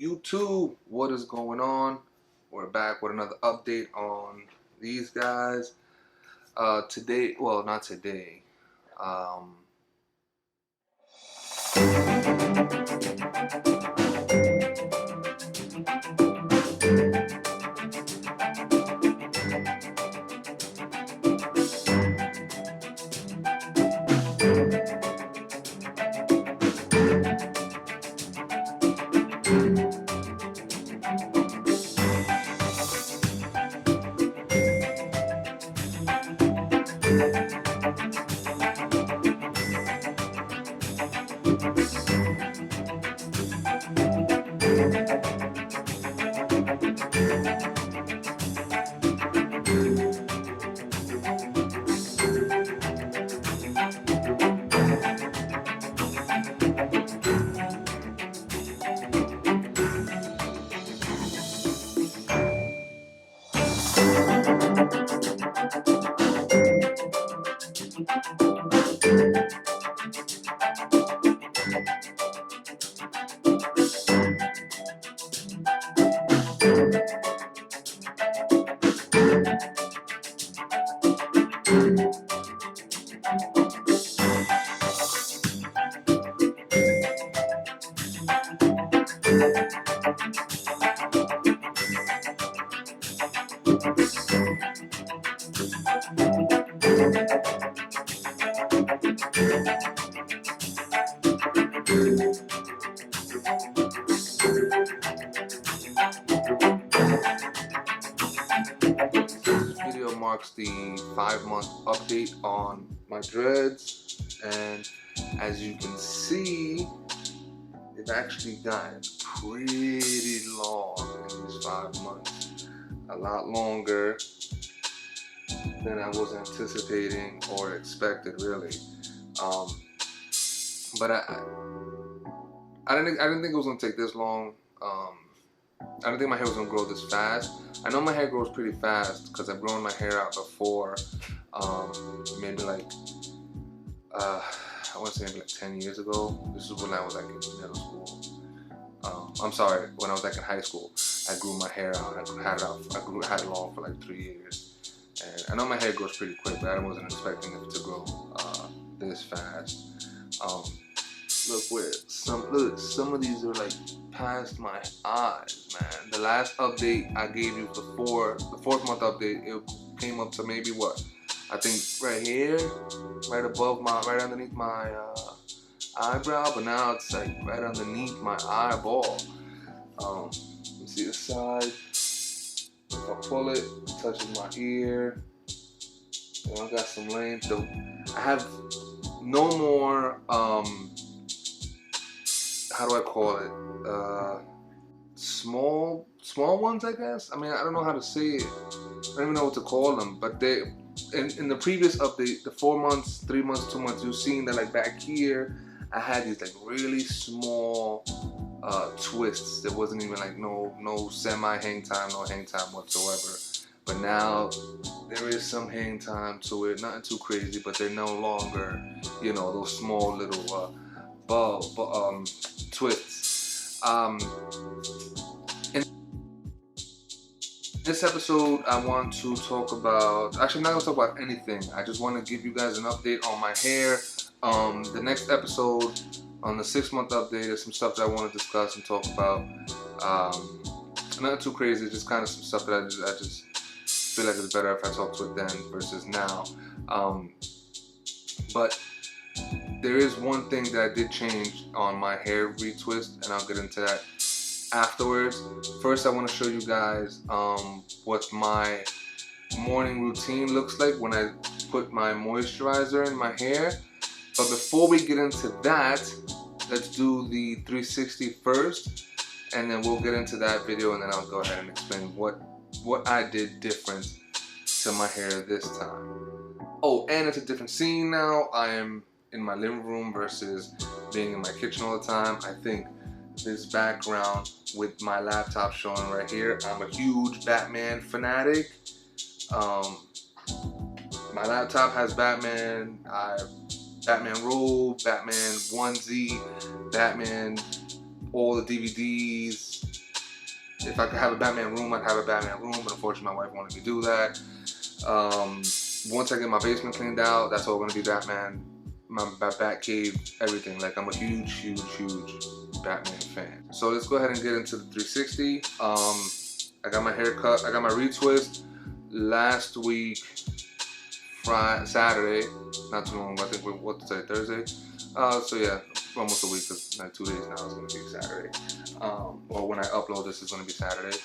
YouTube, what is going on? We're back with another update on these guys. Today, well, not today. Um, this video marks the 5-month update on my dreads, and as you can see, they've actually gotten pretty long in these 5 months. A lot longer than I was anticipating or expected, really. But I didn't think it was gonna take this long. I didn't think my hair was gonna grow this fast. I know my hair grows pretty fast because I've grown my hair out before. Maybe like I want to say maybe like 10 years ago. This is when I was like in middle school. I'm sorry, when I was like in high school, I grew my hair out. I had it long for like 3 years. And I know my hair grows pretty quick, but I wasn't expecting it to grow this fast. Look, some of these are like past my eyes, man. The last update I gave you the 4th month update, it came up to maybe what? I think right here, right underneath my eyebrow, but now it's like right underneath my eyeball. You see the side. If I pull it, it touches my ear. And I got some length. So I have no more, how do I call it? Small ones, I guess. I mean, I don't know how to say it. I don't even know what to call them. But they, in the previous update, the 4 months, 3 months, 2 months, you've seen that like back here, I had these like really small twists. There wasn't even like no semi hang time, no hang time whatsoever. But now there is some hang time to it, nothing too crazy, but they're no longer, you know, those small little twists. In this episode, I want to talk about, actually I'm not gonna talk about anything. I just want to give you guys an update on my hair. The next episode, on the 6-month update, there's some stuff that I want to discuss and talk about. Not too crazy, just kind of some stuff that I just feel like it's better if I talk to it then versus now. But there is one thing that I did change on my hair retwist, and I'll get into that afterwards. First, I want to show you guys what my morning routine looks like when I put my moisturizer in my hair. But before we get into that, let's do the 360 first, and then we'll get into that video, and then I'll go ahead and explain what I did different to my hair this time. Oh, and it's a different scene now. I am in my living room versus being in my kitchen all the time. I think this background with my laptop showing right here, I'm a huge Batman fanatic. My laptop has Batman. Batman robe, Batman onesie, Batman, all the DVDs, If I could have a Batman room, I'd have a Batman room, but unfortunately my wife won't let me do that. Once I get my basement cleaned out, that's all gonna be Batman, my Bat cave, everything. Like, I'm a huge Batman fan. So let's go ahead and get into the 360. I got my haircut, I got my retwist last week, Saturday, not too long ago. I think we're, what today, Thursday? So yeah, almost a week, because like 2 days now is gonna be Saturday. Or when I upload this is gonna be Saturday.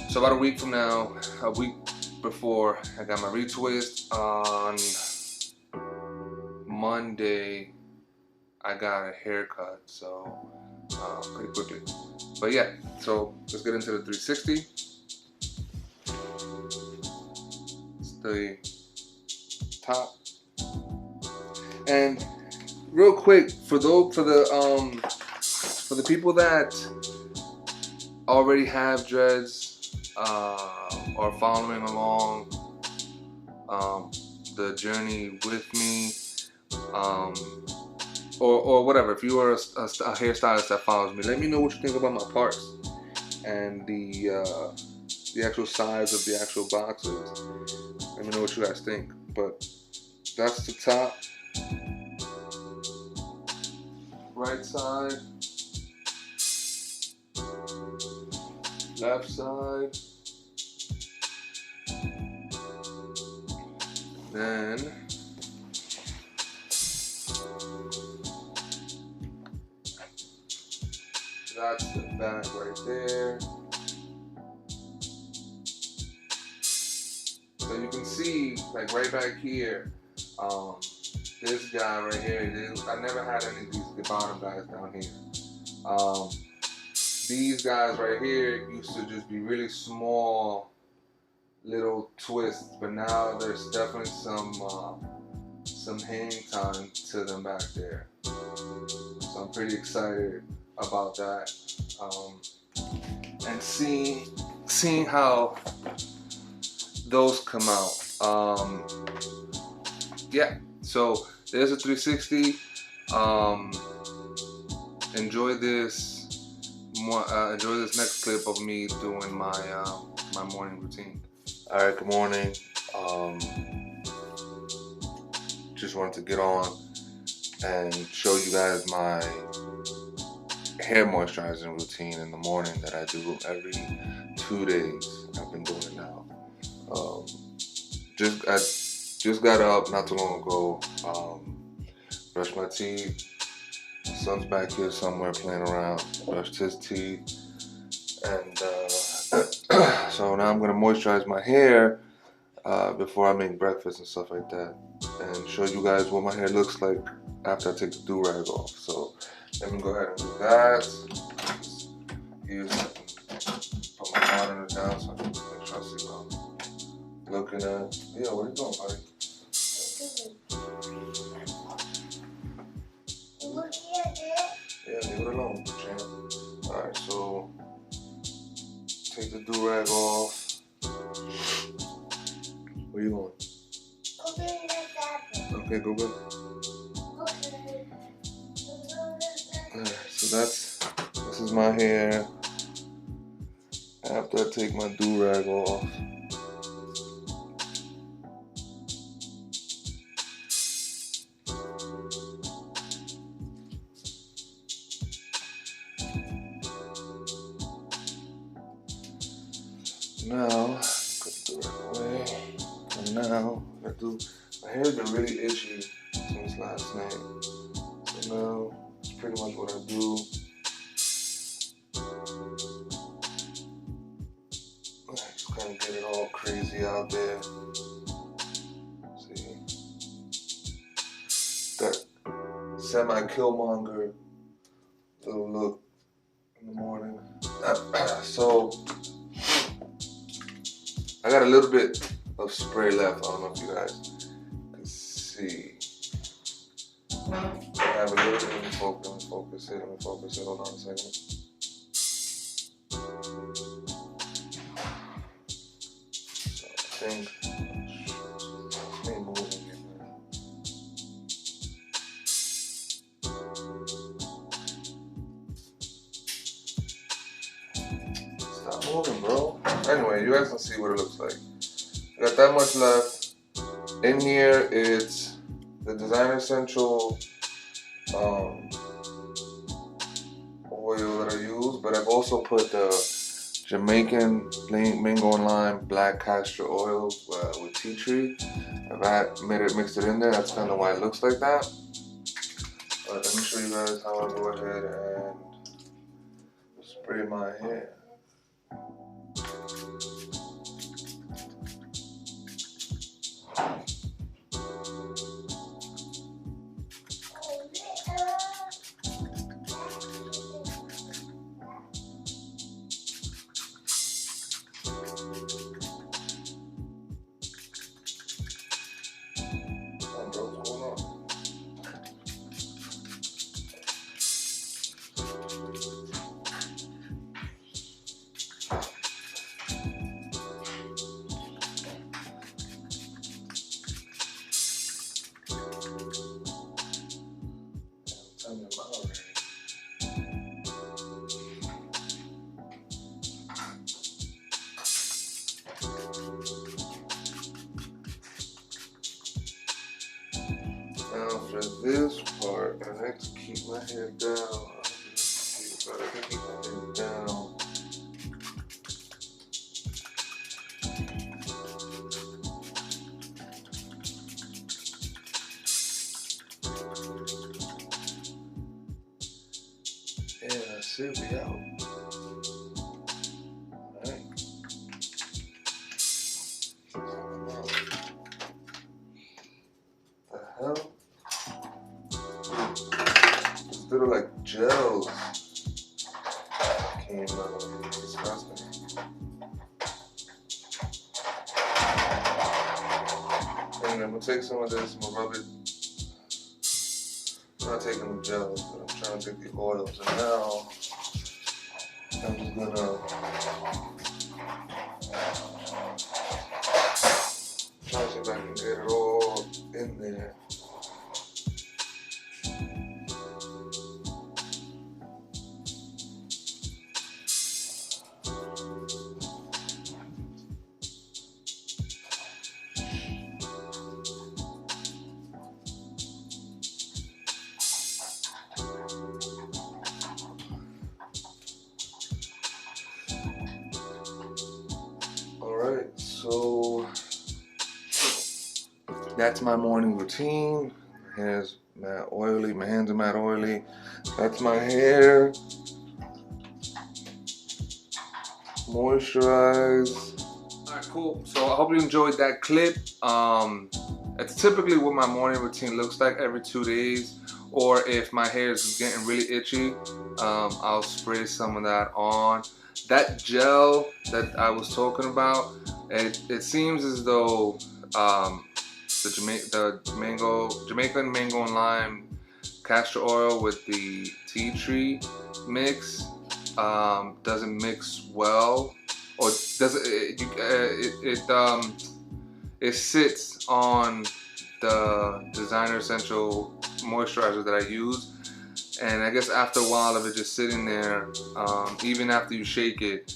So about a week from now, a week before, I got my retwist. On Monday, I got a haircut, so pretty quickly. But yeah, so let's get into the 360. It's the top. And real quick, for the people that already have dreads, or following along the journey with me, or whatever, if you are a hairstylist that follows me, let me know what you think about my parts and the actual size of the actual boxes. Let me know what you guys think. But that's the top. Right side, left side, then that's the back right there. So you can see, like right back here, this guy right here, I never had any of the bottom guys down here. These guys right here used to just be really small little twists, but now there's definitely some hang time to them back there. So I'm pretty excited about that, and seeing how those come out. Yeah, so there's a 360. Enjoy this next clip of me doing my my morning routine. All right, good morning. Just wanted to get on and show you guys my hair moisturizing routine in the morning that I do every 2 days. I've been doing it now. I just got up not too long ago. Brushed my teeth. Son's back here somewhere playing around. Brushed his teeth, and so now I'm gonna moisturize my hair before I make breakfast and stuff like that, and show you guys what my hair looks like after I take the do-rag off. So let me go ahead and do that. Put my monitor down so I can make sure I see what I'm looking at. Yeah, what are you doing, buddy? Yeah, leave it alone, champ. Alright, so take the do-rag off. Where you going? Okay, go good. Alright, so this is my hair after I take my do-rag off. Now, put the right away. And now, my hair's been really itchy since last night. So now, it's pretty much what I do. Just kind of get it all crazy out there. See? That semi-Killmonger little look in the morning. So, I got a little bit of spray left. I don't know if you guys can see. I have a little bit. Let me focus it. Hold on a second. So I think let me move it here, man. Stop moving. moving, bro. Anyway, you guys can see what it looks like. Got that much left. In here, it's the Designer Essential oil that I use, but I've also put the Jamaican mango and lime black castor oil with tea tree. I've mixed it in there. That's kind of why it looks like that. But let me show you guys how I go ahead and spray my hair. Now for this part, I like to keep my hair down. I like to keep my hair down. And that's it, we out. Alright. The hell? These little like gels came out. Disgusting. And I'm gonna take some of this, I'm gonna rub it. I'm not taking the gels, but I'm trying to take the oils. And now I'm just gonna try to see if I can get it all in there. Alright, so that's my morning routine. My hair's mad oily, my hands are mad oily. That's my hair. Moisturize. Alright, cool. So I hope you enjoyed that clip. It's typically what my morning routine looks like every 2 days. Or if my hair is getting really itchy, I'll spray some of that on. That gel that I was talking about, it seems as though the Jamaican mango and lime castor oil with the tea tree mix doesn't mix well, or it sits on the Designer Essential moisturizer that I use. And I guess after a while of it just sitting there, even after you shake it,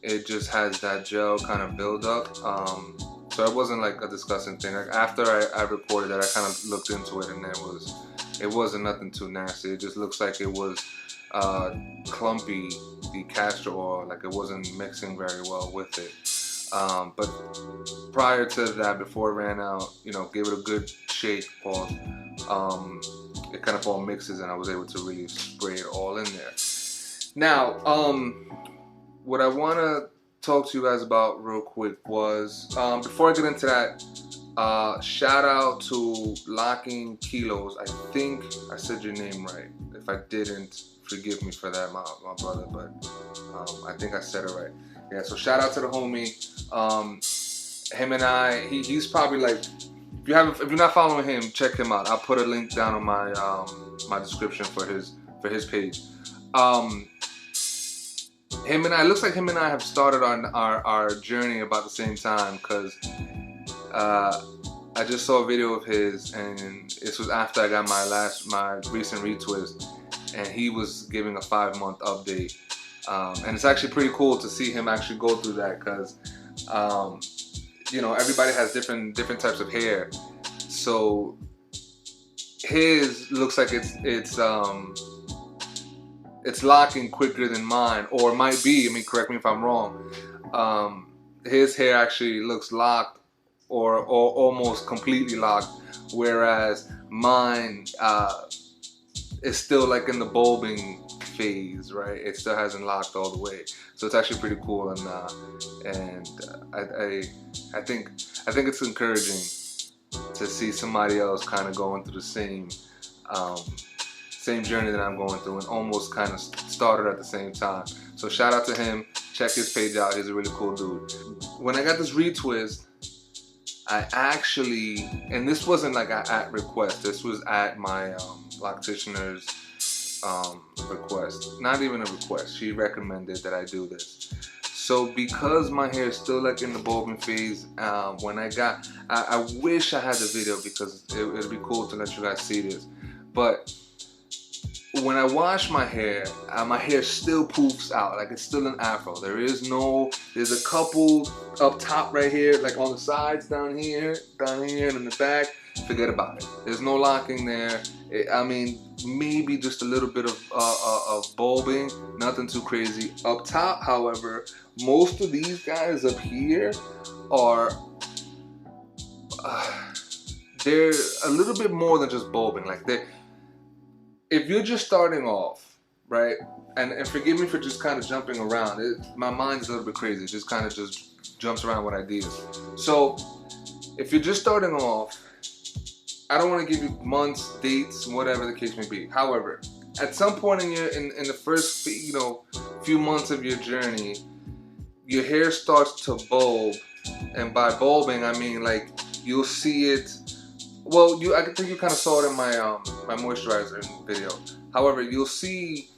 it just has that gel kind of build up. So it wasn't like a disgusting thing. Like after I recorded that, I kind of looked into it, and it wasn't nothing too nasty. It just looks like it was clumpy, the castor oil, like it wasn't mixing very well with it. But prior to that, before it ran out, you know, gave it a good shake, pause. It kind of all mixes, and I was able to really spray it all in there. Now, what I want to talk to you guys about real quick was, before I get into that, shout out to Locking Kilos. I think I said your name right. If I didn't, forgive me for that, my brother, but I think I said it right. Yeah, so shout out to the homie. Him and I, he's probably like, if you're not following him, check him out. I'll put a link down on my my description for his page. Him and I, looks like him and I have started on our journey about the same time, because I just saw a video of his, and this was after I got my recent retwist, and he was giving a 5-month update And it's actually pretty cool to see him actually go through that, because you know, everybody has different types of hair. So his looks like it's locking quicker than mine, or it might be. I mean, correct me if I'm wrong. His hair actually looks locked, or almost completely locked, whereas mine is still like in the bulbing phase, right? It still hasn't locked all the way. So it's actually pretty cool, and I think it's encouraging to see somebody else kind of going through the same journey that I'm going through, and almost kind of started at the same time. So shout out to him. Check his page out. He's a really cool dude. When I got this retwist, I actually, and this wasn't like at request, this was at my locticianer's request. Not even a request. She recommended that I do this. So because my hair is still like in the bulbing phase, when I wish I had the video, because it'd be cool to let you guys see this. But when I wash my hair still poofs out, like it's still an afro. There's a couple up top right here, like on the sides, down here, and in the back. Forget about it. There's no locking there. I mean, maybe just a little bit of bulbing, nothing too crazy. Up top, however, most of these guys up here are, they're a little bit more than just bulbing. Like if you're just starting off, right, and forgive me for just kind of jumping around. My mind's a little bit crazy. It just kind of just jumps around with ideas. So if you're just starting off, I don't want to give you months, dates, whatever the case may be. However, at some point in the first few months of your journey, your hair starts to bulb, and by bulbing I mean like you'll see it. Well, I think you kind of saw it in my my moisturizer video. However, you'll see,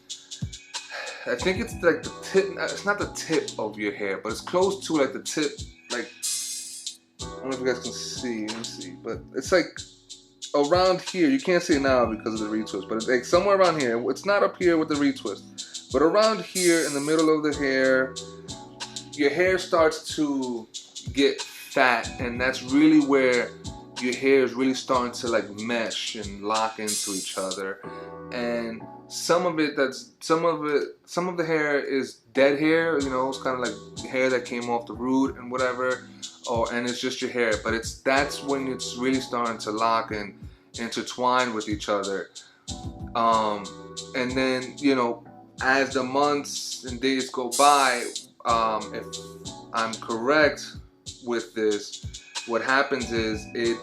I think it's like the tip. It's not the tip of your hair, but it's close to like the tip. Like, I don't know if you guys can see. Let me see, but it's like around here. You can't see it now because of the retwist, but it's like somewhere around here. It's not up here with the retwist, but around here in the middle of the hair, your hair starts to get fat, and that's really where your hair is really starting to like mesh and lock into each other. And some of the hair is dead hair, you know, it's kind of like hair that came off the root and whatever, and it's just your hair. But that's when it's really starting to lock and intertwine with each other. And then, you know, as the months and days go by, if I'm correct with this, what happens is it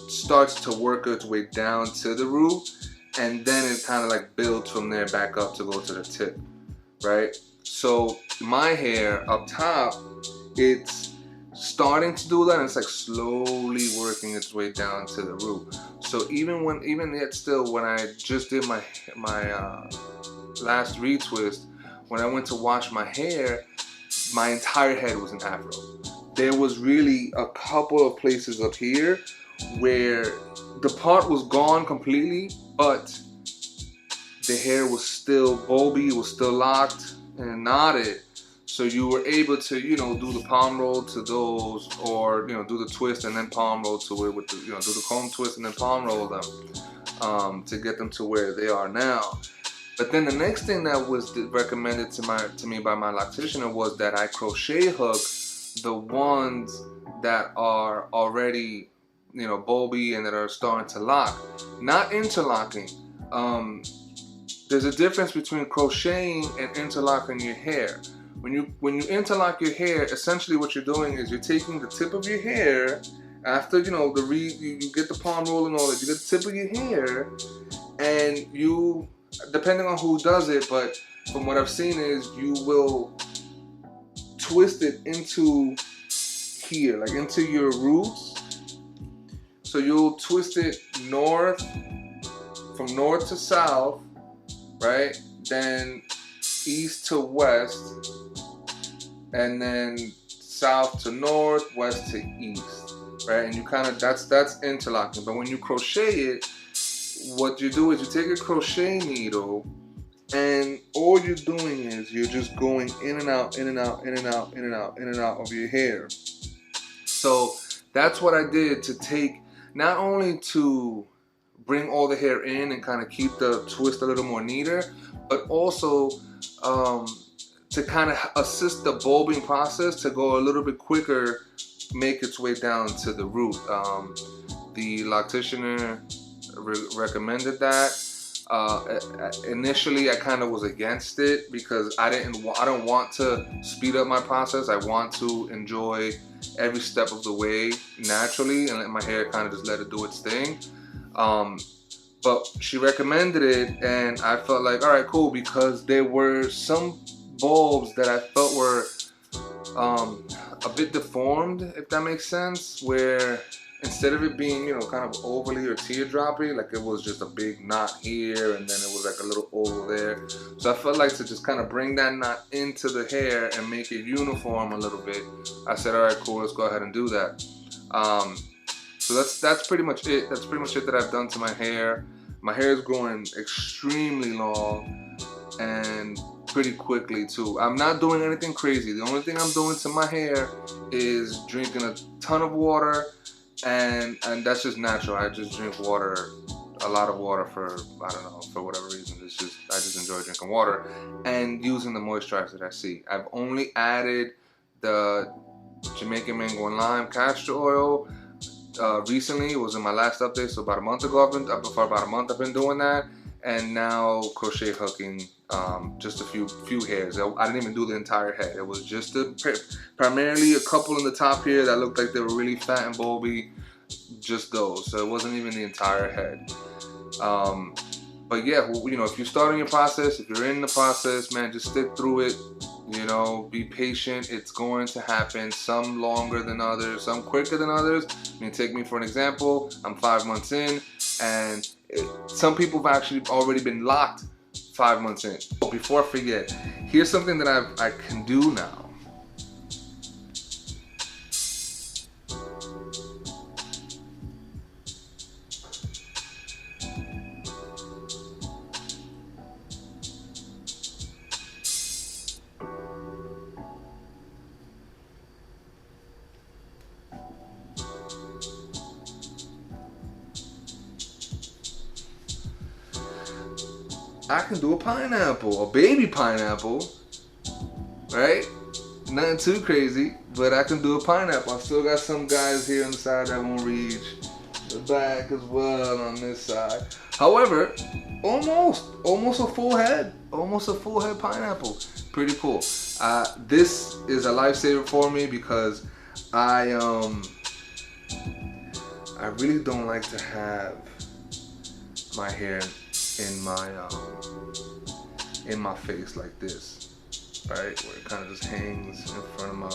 starts to work its way down to the root, and then it kind of like builds from there back up to go to the tip, right? So my hair up top, it's starting to do that, and it's like slowly working its way down to the root. So even yet still, when I just did my last retwist, when I went to wash my hair, my entire head was an afro. There was really a couple of places up here where the part was gone completely, but the hair was still bulby, it was still locked and knotted. So you were able to, you know, do the palm roll to those, or, you know, do the twist and then palm roll to it with the, you know, do the comb twist and then palm roll them to get them to where they are now. But then the next thing that was recommended to me by my locticianer was that I crochet hook the ones that are already, you know, bulby and that are starting to lock, not interlocking. There's a difference between crocheting and interlocking your hair. When you interlock your hair, essentially what you're doing is you're taking the tip of your hair after, you know, you get the palm roll and all that. You get the tip of your hair, and you, depending on who does it, but from what I've seen is you will twist it into here, like into your roots. So you'll twist it from north to south, right? Then east to west, and then south to north, west to east, right? And you kind of, that's interlocking. But when you crochet it, what you do is you take a crochet needle And all you're doing is you're just going in and out, in and out, in and out, in and out, in and out of your hair. So that's what I did to take, not only to bring all the hair in and kind of keep the twist a little more neater, but also to kind of assist the bulbing process to go a little bit quicker, make its way down to the root. The locticianer recommended that. Initially, I kind of was against it because I don't want to speed up my process. I want to enjoy every step of the way naturally and let my hair kind of just let it do its thing. But she recommended it, and I felt like, all right, cool, because there were some bulbs that I felt were a bit deformed, if that makes sense, where instead of it being, you know, kind of overly or teardroppy, like it was just a big knot here and then it was like a little oval there. So I felt like to just kind of bring that knot into the hair and make it uniform a little bit. I said, all right, cool, let's go ahead and do that. So that's pretty much it. That's pretty much it that I've done to my hair. My hair is growing extremely long and pretty quickly too. I'm not doing anything crazy. The only thing I'm doing to my hair is drinking a ton of water, and that's just natural. I just drink water, a lot of water for, I don't know, for whatever reason. It's just, I just enjoy drinking water and using the moisturizer that I see. I've only added the Jamaican mango and lime castor oil recently. It was in my last update, so about a month ago. For about a month I've been doing that, and now crochet hooking just a few hairs. I didn't even do the entire head. It was just primarily a couple in the top here that looked like they were really fat and bulby, just those. So it wasn't even the entire head. But yeah, you know, if you're starting your process, if you're in the process, man, just stick through it. You know, be patient. It's going to happen. Some longer than others, some quicker than others. I mean, take me for an example. I'm 5 months in, and some people have actually already been locked 5 months in. Before I forget, here's something that I can do now. I can do a pineapple, a baby pineapple, right? Nothing too crazy, but I can do a pineapple. I still got some guys here on the side that won't reach. The back as well on this side. However, almost a full head. Almost a full head pineapple. Pretty cool. This is a lifesaver for me because I really don't like to have my hair in my face like this, right? Where it kind of just hangs in front of my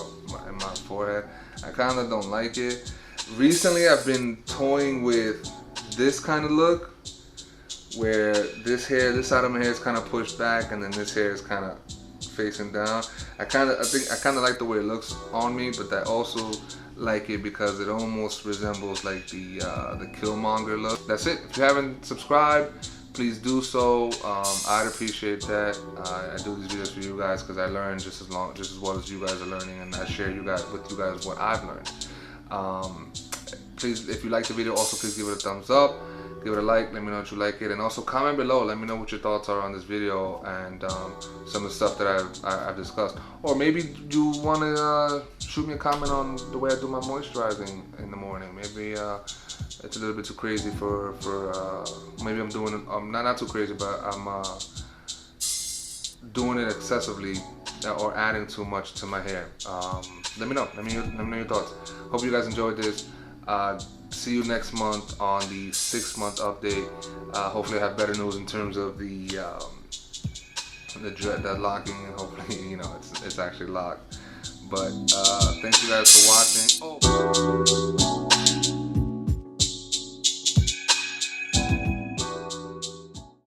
forehead. I kind of don't like it. Recently, I've been toying with this kind of look, where this side of my hair is kind of pushed back, and then this hair is kind of facing down. I kind of like the way it looks on me, but I also like it because it almost resembles like the Killmonger look. That's it. If you haven't subscribed, please do so. I'd appreciate that. I do these videos for you guys because I learn just as well as you guys are learning, and I share with you guys what I've learned. Please, if you like the video, also please give it a thumbs up, give it a like, let me know if you like it, and also comment below, let me know what your thoughts are on this video and some of the stuff that I've discussed. Or maybe you want to shoot me a comment on the way I do my moisturizing in the morning. Maybe it's a little bit too crazy for maybe I'm doing it, not too crazy, but I'm doing it excessively or adding too much to my hair. Let me know your thoughts. Hope you guys enjoyed this. See you next month on the 6-month update. Hopefully I have better news in terms of the locking, and hopefully, you know, it's actually locked. But thank you guys for watching.